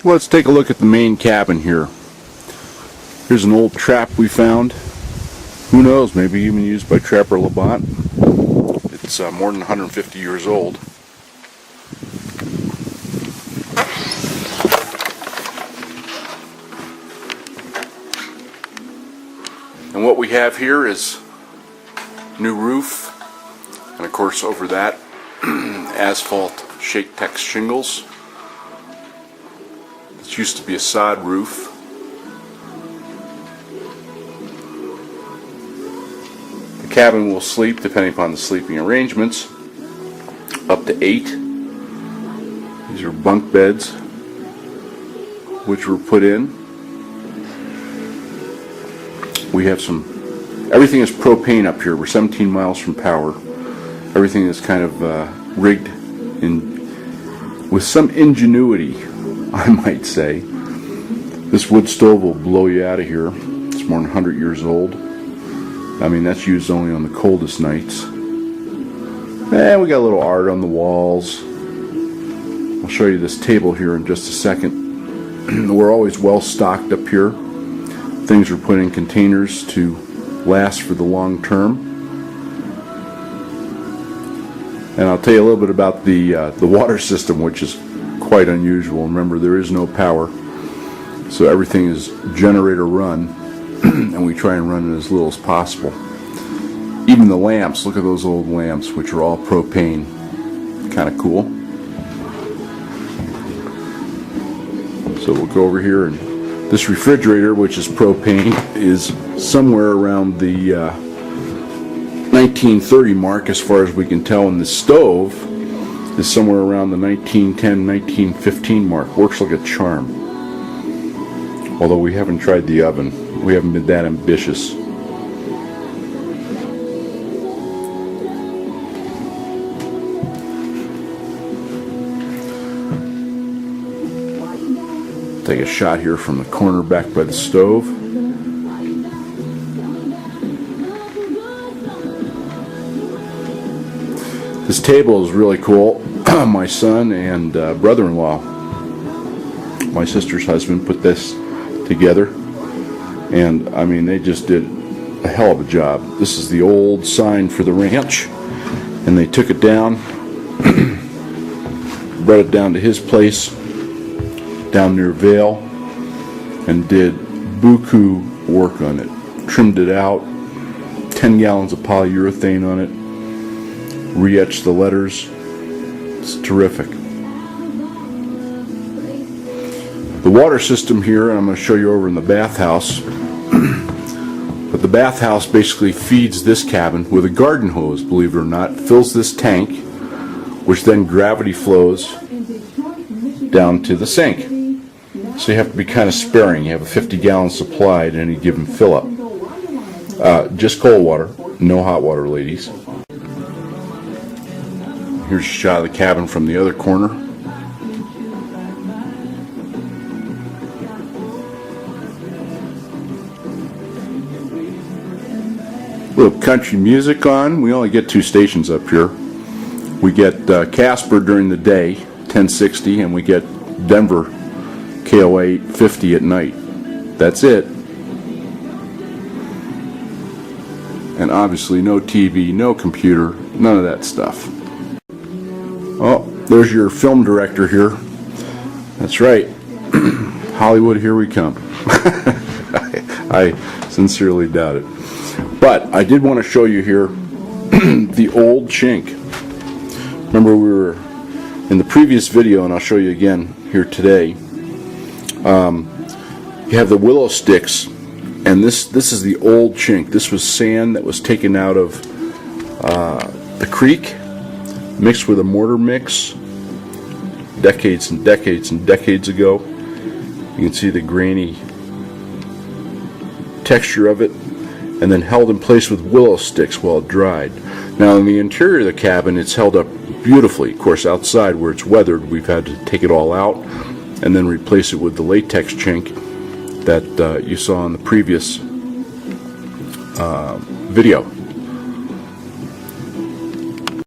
Let's take a look at the main cabin here. Here's an old trap we found. Who knows, maybe even used by Trapper Labonte. It's more than 150 years old. And what we have here is new roof, and of course over that asphalt Shake-Tex shingles. This used to be a sod roof. The cabin will sleep, depending upon the sleeping arrangements, up to 8. These are bunk beds which were put in. We have everything is propane up here. We're 17 miles from power. Everything is kind of rigged with some ingenuity, I might say. This wood stove will blow you out of here. It's more than 100 years old. I mean, that's used only on the coldest nights. And we got a little art on the walls. I'll show you this table here in just a second. We're always well stocked up here. Things are put in containers to last for the long term. And I'll tell you a little bit about the water system, which is quite unusual. Remember, there is no power, so everything is generator run, and we try and run it as little as possible. Even the lamps, look at those old lamps, which are all propane. Kind of cool. So we'll go over here, and this refrigerator, which is propane, is somewhere around the 1930 mark as far as we can tell, and the stove is somewhere around the 1910, 1915 mark. Works like a charm. Although we haven't tried the oven. We haven't been that ambitious. Take a shot here from the corner back by the stove. This table is really cool. My son and brother-in-law, my sister's husband, put this together, and I mean, they just did a hell of a job. This is the old sign for the ranch, and they took it down, brought it down to his place down near Vale, and did buku work on it. Trimmed it out, 10 gallons of polyurethane on it, re-etched the letters. It's terrific. The water system here, and I'm going to show you over in the bathhouse, but the bathhouse basically feeds this cabin with a garden hose, believe it or not. Fills this tank, which then gravity flows down to the sink. So you have to be kind of sparing. You have a 50-gallon supply at any given fill-up. Just cold water, no hot water, ladies. Here's a shot of the cabin from the other corner. Little country music on. We only get 2 stations up here. We get Casper during the day, 1060, and we get Denver KOA 850 at night. That's it. And obviously no TV, no computer, none of that stuff. Oh, there's your film director here. That's right. Hollywood, here we come. I sincerely doubt it. But I did want to show you here the old chink. Remember, we were in the previous video, and I'll show you again here today. You have the willow sticks, and this is the old chink. This was sand that was taken out of the creek, mixed with a mortar mix decades and decades and decades ago. You can see the grainy texture of it, and then held in place with willow sticks while it dried. Now in the interior of the cabin, it's held up beautifully. Of course, outside where it's weathered, we've had to take it all out and then replace it with the latex chink that you saw in the previous video.